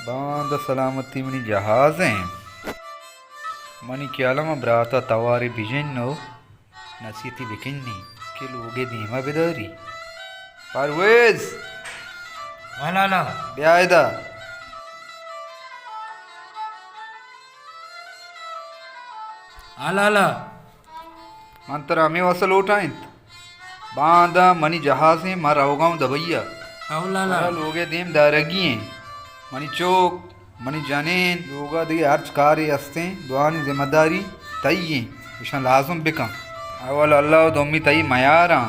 बांद सलामती मनी जहाज हैं मनी क्यालमा ब्राता तवारे बिजनो नसीती बिकिन्नी के लोगे धीमा बिदारी परवेज अलाला ब्यायदा अलाला मंतरा में वसल उठाइन बांदा मनी जहाज हैं मारा होगाऊं दबैया अवलाला मारा लोगे देम दारगी हैं मनी चौक मनी जानेन योगा दिए अर्ज कार्य अस्ते दुआनी जिम्मेदारी तई हैं इशान लाजुम बिकम अवल अल्लाह दोमी तई मयारा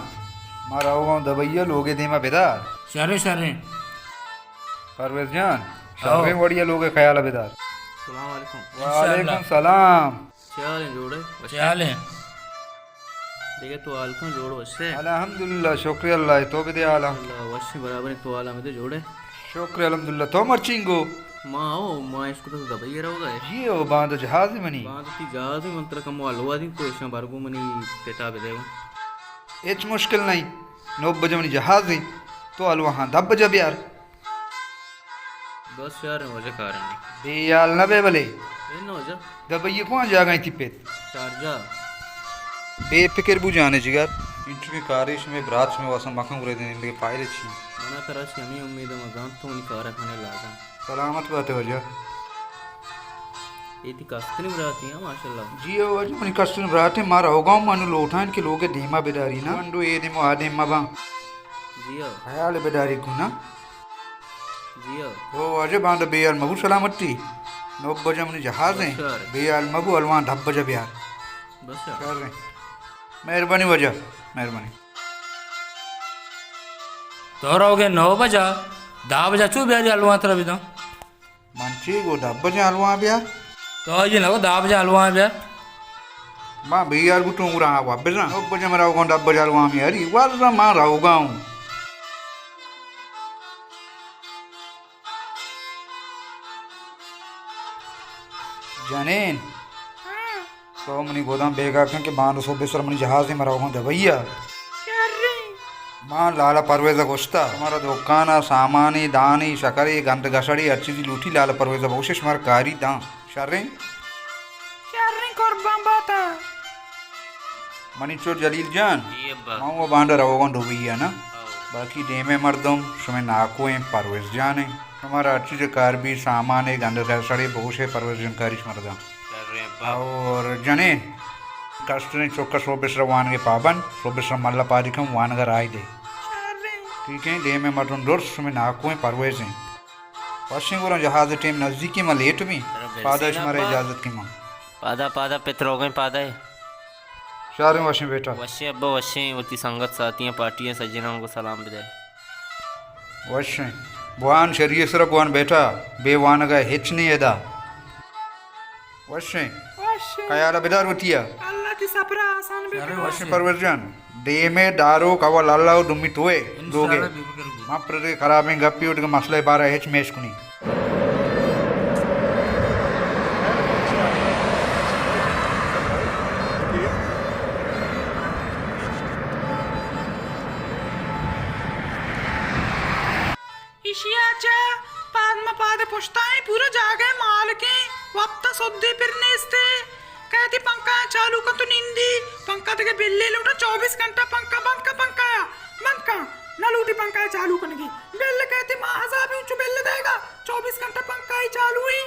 मारा होगाऊं दबैया लोगे देमा बेदार शरे शरे परवेज जान शाहे वड़िया लोगे ख्याल बेदार सलाम वालेकुम। वालेकुम सलाम क्या हाल है जोड़े चाले देखिए तो आलकम जोड़ वश्य अल्हम्दुलिल्लाह शुक्रिया अल्लाह तो बिदे आलम अल्लाह वश्य बराबर तो आला में तो जोड़े शुक्रिया अल्हम्दुलिल्लाह तो मर्चिंगो माँ ओ माँ इसको तो दबाई रहोगा ये ओ बांध जहाज मनी बात ती जात ही मंत्र कम वालवा दी तो इशा बारगो मनी पेटा बेदेव एच मुश्किल नहीं 9 बजे मनी जहाज है तो अलवा हाँ 10 बजे यार बस यार वजह कारण नहीं बे याल न बे भले इन वजह दबइये कौन जा गई थी पे शारजा बेफिक्र बुझाने जिगर इंटरव्यू कारिश में ब्राच में वासम मखम करे देने लगे पायरे छी मना तरह से हमें उम्मीद है मजान तो उन्हीं कार खाने लागा सलामत बात है वजह ये थी कास्टनी बराती है माशाल्लाह जी ओ वजह मनी कष्टन ब्राटे मारा होगा मानु लोठान के लोगे धीमा बेदारी ना वंडो ये देमो आदे मबा जिया ख्याल बेदारी को ना जिया ओ वजह बांध बेयाल मबू सलामती 9 बजे मनी जहाज है बेयाल मबू अलवा 10 बजे बिहार बस यार कर रहे मेहरबानी वजह मेहरबानी तो रहोगे 9 बजा 10 बजा चू बिहारी अलवा तरह भी तो मंची को 10 बजे अलवा बिहार तो ये लगो 10 बजा अलवा बिहार मां बिहार को टूंग रहा वापस ना 9 बजे मेरा होगा 10 बजे अलवा में यारी वाला मां रहूंगा हूं जानेन तो मनी गोदाम बेगा के बांध सो बेसर मनी जहाज में मरा होगा दबैया मां लाला परवेजा गोश्ता हमारा दुकाना सामानी दानी शकरी गंद गसड़ी हर चीज लूटी लाला परवेजा बहुशेष मार कारी दां शर्रे कुर्बान बाता मनी चोर जलील जान ये बा मां वो बांध रहोगा डुबैया ना बाकी डेमे मर्दम समय नाको हैं परवेज जाने हमारा हर चीज कार भी सामान है गंद गसड़ी बहुशेष परवेज जानकारी मर्दा कर रहे हैं और जने कष्टने चौक्का सोबेश्वर वान के पाबन सोबेश्वर मल्ला पारिकम वान का राय दे ठीक है डे में मटन डोर्स में नाको हैं परवेज हैं पश्चिम को जहाज टीम नजदीकी में लेट में पादाश मारे इजाजत की मां पादा पादा पितरों गए पादा है शारे वशे बेटा वश्य अब्बा वश्य होती संगत साथियां पार्टियां सज्जनों को सलाम बिदाई वशे बुआन शरीय सर बुआन बेटा बेवान का हिच नहीं एदा वशे कयाला बिदार होतिया अल्लाह की सपरा आसान भी वशे परवर्जन डे में दारो कवा लाला दुम्मी टोए दोगे मां प्रदे खराब में गप्पी उठ के मसले बारा हिच मेश कुनी इशियाचा पादमा पादे पुछताएं पूरा जागे माल के वक्त सुद्दी फिरने इसते कहती पंखा चालू का तो निंदी पंखा तक बिल्ली लूटा 24 घंटा पंखा बंद का ना लूटी पंखा चालू करने की बिल्ली कहती माँ हज़ार भी बिल्ली देगा 24 घंटा पंखा ही चालू ही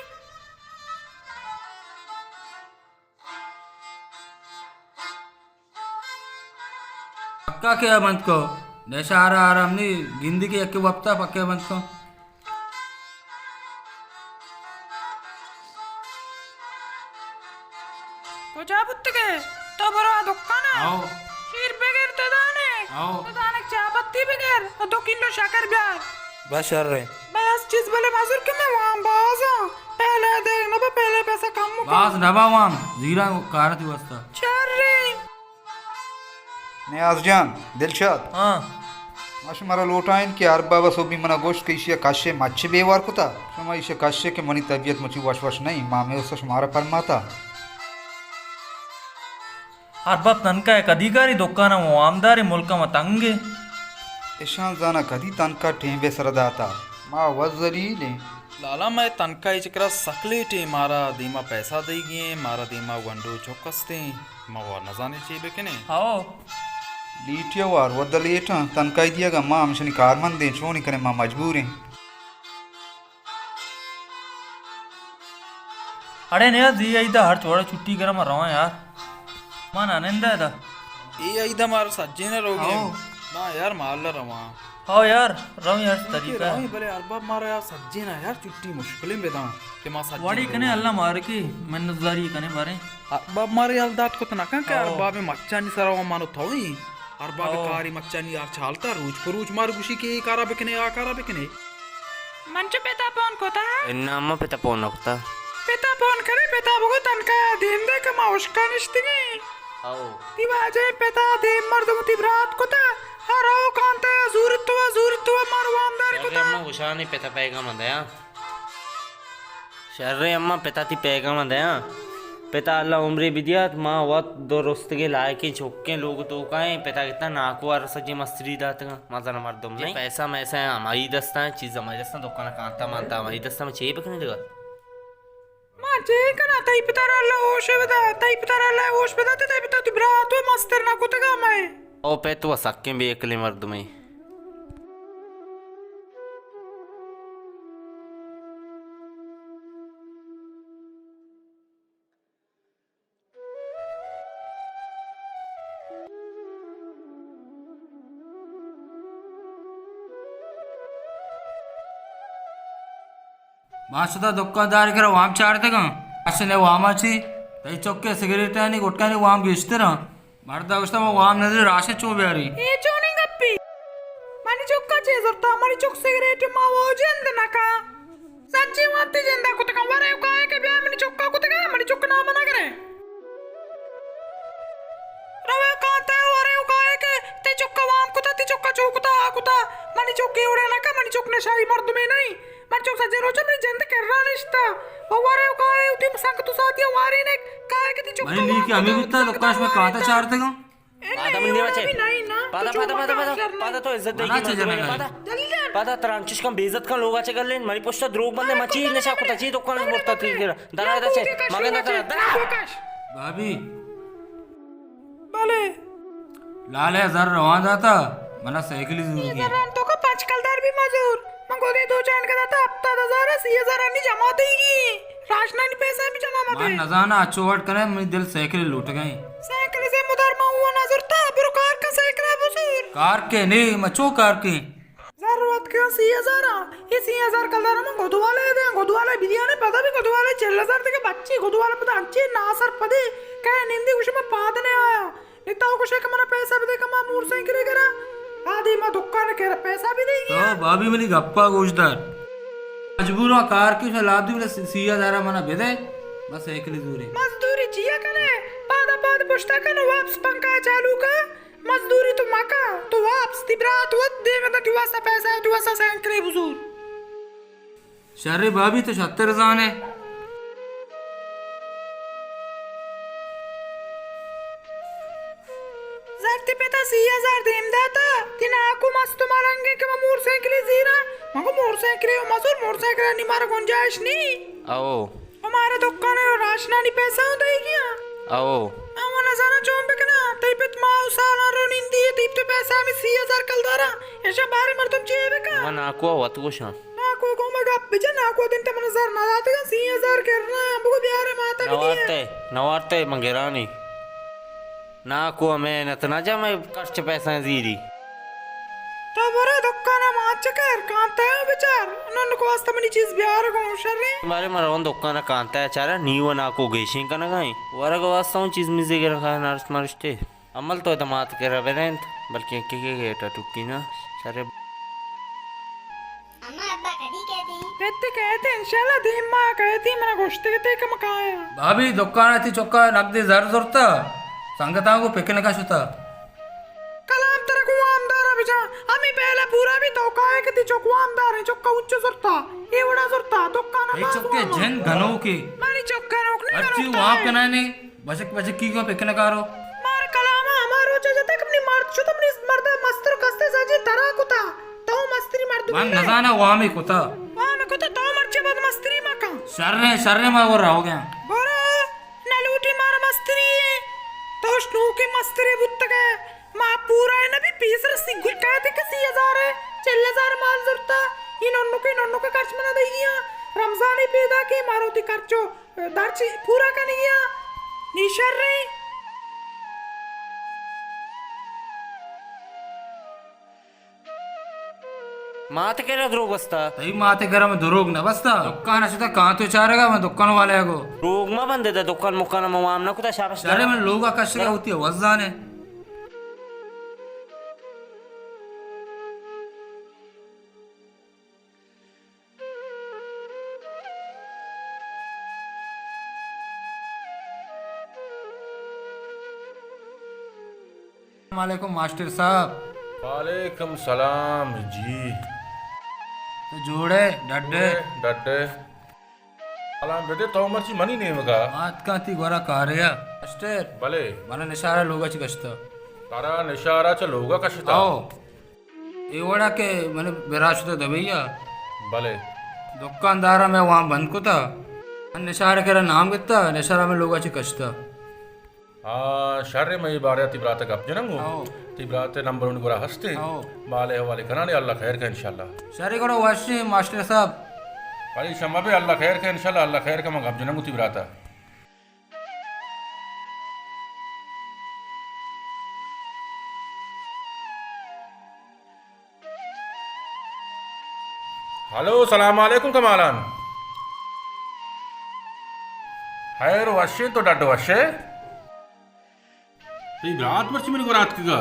पक्का क्या बंद को जैसा आ रहा हमने गिंदी के एक वक्ता पक्के बंद को तो जा पुत्तके तो बड़ा दुकान है आओ शीर बगैर आओ तो दाने चाय पत्ती बगैर और 2 किलो शक्कर ब्यार बस कर रहे बस चीज बोले माजुर के मैं वहां बाजा पहले देखना पहले पैसा कम बास डबा वाम जीरा कारत वस्ता चल रही नियाज जान दिलशाद हाँ माशे मारा लोटाइन के अरबा व सोबी मना गोश्त के इशिया काशे मच्छे बेवार कुता शमा इशिया काशे के मनी तबीयत मुची वश नहीं मामे उससे शुमारा परमाता ಅರ್ಬತ್ ನನ್ಕಾಯ ಕದಿಗಾರಿ ದೊಕ್ಕಾನ ಆಮದಾರಿ ಮುಲ್ಕ ತಂಗೆ ईशान जाना कदी तनका टेंबे सरदाता माँ वजरी ने लाला मैं तनका इचकरा सकले टे मारा दीमा पैसा दई गए मारा दीमा वंडो चौकसते माँ वो न जाने चाहिए कने आओ लीटिया वार वदलेट तनका दिया माँ हमशनी कारमन दे चोनी कने माँ मजबूर हैं अरे नहीं यार दी आई था हर छोड़ा छुट्टी करा मैं रहा यार मन आनंद है था ये आइदा मारा सज्जे न रोगे माँ यार मार ला रवा हाँ यार रहा यार तरीका राही भले अरबाब मारा यार सज्जे ना यार चुट्टी मुश्किलें बेदा के माँ सज्जे वाड़ी कने अल्लाह मार की मन्नतदारी कने बारे अरबाब मारे यार दात को तना का अरबाब में मच्चा नहीं सरावा मानो थोड़ी अरबाब कारी मच्चा नहीं यार छालता रूज परूज मार गुशी के कारा बिकने आकारा बिकने మంచి పెతా పోన్ కోతా ఎన్నమ్మ పెద్ద పోన్ ఒకతా పెతా పోన్ కరే పెతా బగో తనకా దేందే క మా ఉష్కానిస్తిని आओ తివాజే పెతా దేం మర్దము తిబ్రాత్ కోతా హరావు కాంతే జూరిత్వ మర్వాందారి కోతా అమ్మ ఉషాని పెద్ద పేగా మందయా शर्रे अम्मा पेता ती पेगा मंदया पेता अल्लाह उम्री बिदियात माँ वत दो रोस्त के लायक छोके लोग तो काए पेता कितना नाकुआर सजी मस्त्री दात मजा न मर दुम नहीं पैसा मैसा है हमारी दस्ता है चीज हमारी दस्ता दुकान कांता मानता हमारी दस्ता में चाहिए बकने देगा మా చేకనా తై పితారాల ఓష వెదా తై పితారాల ఓష వెదా తై పితా తిబ్రాత్ మస్తర్ నా కోతగా మై ओ पे तो सक्के भी एकले मर्द में मासुदा दुकानदार करा वाम चाड़ते का असने वामाची तई चौके सिगरेट आणि गुटखाने वाम घेसते ना मर्दा उसता मग वाम नजर राशे चो ब्यारी ఏ చోని గప్పి మని చొక్క చేజర్తా మని చొక్క సిగరెట్ మా ఓజెంద నకా సచ్చి మత్తి జెంద కుతక వరే కాయ కే బ్యా మని చొక్క కుతక మని చొక్క నా మన करे रवे काते वरे काय के ते चొక్క वाम कुता ते चొక్క चौकुता कुता मनी चొక్క एवढे नका मनी चొక్క ने शाही मर्द में नहीं मनी चొక్క सजे रोज मनी जंद करना निष्ठा वरे काय उती संग तू साथिया वारे ने काय के ते चొక్క मनी ली की हमें बिता दुकान में कांता चाड़ते का पादा मंदी बचे नहीं ना पादा पादा तो इज्जत देगी मनाचे जने का पादा पादा तरांचिश का बेइज्जत का लोग आचे कर लेन मरी पोस्ट द्रोग बंदे मची नशा को तची दुकान में बोलता थी दरा दचे मगे ना करा दरा भाभी भले लाल 1000 रवा जाता मना साइकिल जरूर की जरा तो का पांच कलदार भी मजूर मंगो दे दो चांद का था हफ्ता 1000 नहीं जमा देगी राशनानी पैसा भी जमा मत मान नजाना अचोट करे मेरी दिल साइकिल लूट गई साइकिल से मुदर में हुआ नजर था बुरकार का साइकिल है बुजुर कार के नहीं मचो कार के जरूरत के 80,000 ये 80,000 कलदार में गोदवाले दे गोदवाले बिदिया ने पता भी गोदवाले 4000 के बच्चे गोदवाले पता अच्छे ना सर पदे कहे निंदी कुछ में पादने आया निता को शेक मना पैसा भी दे कमा मूर से करे करा आदि मा दुकान के पैसा भी देगी तो भाभी मेरी गप्पा गोश्तदार मजबूर हूँ कार की सलाह दी बोले सिया दारा मना बेदे बस साइकिल दूरी मजदूरी जिया कने पाद पुष्टा कने वापस पंखा चालू का मजदूरी तो माका तो वापस तिब्रात वत देवे ना दिवासा पैसा दिवासा सैंकड़े बुजुर शर्रे भाभी तो 70,000 है जरती पेता 80,000 देम दाता तिना आकु मस्त मारंगे के मोर साइकिल जीरा मगो मोर साइकिल मजूर मोर साइकिल नि मारा गुंजाइश नहीं आओ हमारे दुकान है राशनानी पैसा दे गया आओ अमना जाना चोंबे कना तैपत मा उसाना रो निंदी तैप तो पैसा में 80,000 कलदारा ऐसा बारे मर्दम चेबे का मन आको वत को शान नाको को मगा बिजन नाको दिन ते मन जर ना आते का 80,000 करना हमको प्यारे माता भी दिया नवारते मंगेरानी ना को मैं नतना जा मैं कष्ट पैसा जीरी तो बरे दुकान माच कर कांता है बेचार नन को वास्ता मनी चीज प्यार को शर्रे मारे मरवन दुकान कांता है चारा नीव ना को गेशिं का ना गई वरग वास्ता हूं चीज मिजे के रखा नर्स मरस्ते अमल तो दमात के रवेंत बल्कि के गेटा टुक्की ना सारे अम्मा अब्बा कदी कहती कहते इंशाल्लाह दिन मां कहती मना गोश्त के ते कम काया भाभी दुकान थी चौका नगदे जर जोरता संगता को पेकने का शुता कलाम तेरे को आमदार बिचा हमें पहले पूरा भी तो काहे के ती चौक आमदार है चौका उच्च सुरता ये बड़ा सुरता दुकान एक चौके जन घनों के मारी चौका रोकने अच्छी वहां पे ना नहीं बचक की को पेकने का रो मार कलाम हमारो जते अपनी मर्द जो तुमने इस मर्द मस्तर कस्ते सजे तरह को मन नजाना वहाँ में कुता वाम को तो मर्चे बद मस्त्री मका शर्रे में वो रहो गया बोरा नलूटी मार मस्त्री तो स्नो के मस्त्री बुत्त के मां पूरा है ना भी 20 रस्सी गुलकाते के 80,000 है 40,000 माल जरूरता इन्होंने के खर्च में ना दे दिया रमजान ही पैदा के मारोती खर्चो दर्ची पूरा का नहीं गया निशर रे मात के रोग बसता तई माते घर में दुरोग न बसता दुकान असता कहाँ तो चारेगा मैं दुकान वाले को रोग मा बंदे दा दुकान मुकान में वाम ना कुता शाबाश शहर में लोग कष्ट क्या होती है वजान है वालेकुम मास्टर साहब वालेकुम सलाम जी तो जोड़े डड्डे डड्डे सलाम बेटे तो मर्ची मनी नहीं मगा मात का ती गोरा कार्या मास्टर भले मन निशारा लोगाची कष्ट तारा निशारा चलोगा कशता आओ एवढा के मैंने बेराश तो दबैया भले दुकानदारा में वहाँ बंद को था निशारा के नाम कितना निशारा में लोगाची कष्ट हाँ शर्रे में बारे तिब्रात कब जनंगो आओ तिब्रात नंबर उन गोरा हस्ते आओ बाले हवाले कनाने अल्लाह खैर का इंशाल्लाह शरी करो वाशी मास्टर साहब भाई शम्मा पे अल्लाह खैर का इंशाल्लाह अल्लाह खैर का मगब जनंगो तिब्राता हेलो सलाम वालेकुम कमालान खैर वशे तो डट वशे ती ब्रात मर्ची मनी गोरात किगा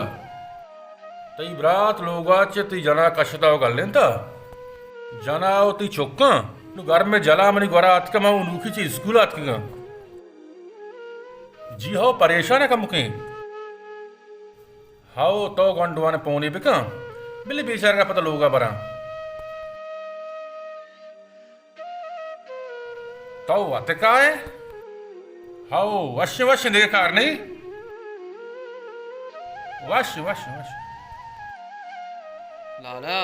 ती ब्रात लोगाचे ती जना कशताव गल्लेंता जनाव ती चोक्का नु घर में जला मनी गोरात का माऊ नूखी ची स्कूलात किगा जी हो परेशान है कमुके हाओ तो गंडवाने पौनी बिका बिल्ली बेचारे का पता लोगा बरा तो वाते का है हाओ वश्य वश्य देकार नहीं वश वश वश लाला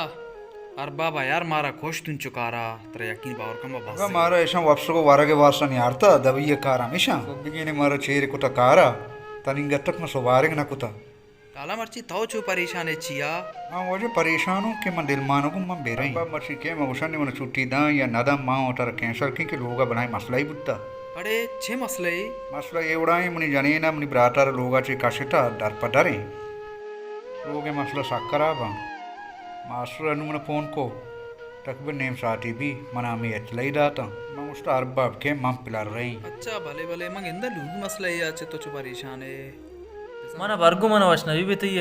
अर बाबा यार मारा खुश तुम चुकारा तेरा यकीन बावर कम अब बाबा मारा ऐसा वापस को वारा के वास्ता नहीं आरता दबी ये कार हमेशा बिगिने मारा चेहरे कुटा कारा तनी गटक में सोवारे ना कुता लाला मर्ची तो चु परेशान है चिया हाँ मुझे परेशान हूँ कि मैं दिल मानो को मैं बेरा ही मर्सी के मैं उषा ने मैंने छुट्टी दा या नदा माँ उतर कैंसर की लोगा बनाए मसला ही बुद्धा अरे छे मसले मसला एवढा आहे म्हणे जाणे ना म्हणे ब्रातार लोगाचे काशेटा डर पडारे लोगे मसला साखरा बा मास्टर अनु मन फोन को तकबर नेम साथी भी मना में एटला ही दाता मैं उसका अरबाब के मम पिला रही अच्छा भले भले मंग इंदा लूगी मसला ये आचे तो चु परेशान है మన వర్గు మన వష్ణవి బితయ్య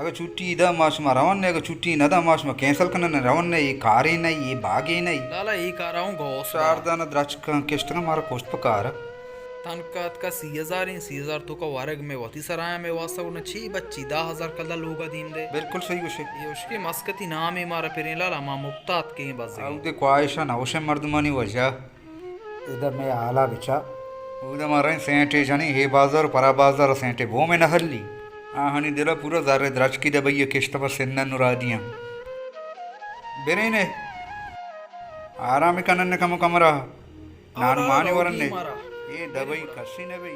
अगर छुट्टी इधर मास में रवन ने अगर छुट्टी न दा मास में कैंसिल करना न रवन ने ये कारे नहीं ये बागे नहीं लाला ये कर रहा हूँ गौस शारदा न द्राच का किस्त का मारा कोस्ट पकार तनकात का 60,000 तो का वारग में वती सराया में वास्ता उन्हें 6 बच्ची 10,000 कल्ला लोगा दीन दे बिल्कुल सही उसे ये उसके मस्कती नाम ही मारा फिर लाला मां मुफ्तात के बस अब दे ख्वाहिशा ना उसे मर्दमानी वजह इधर मैं आला बिचा उधर मारा सेंटे जानी हे बाजार परा बाजार सेंटे वो में न हल्ली हनी दिला पूरा ज़ारे द्राच की दबैया किश्त पर सिन्ना नुरादियाँ बेरे ने आराम कनन ने कम कमरा नान माने वरन ने ये दबई कसी ने भाई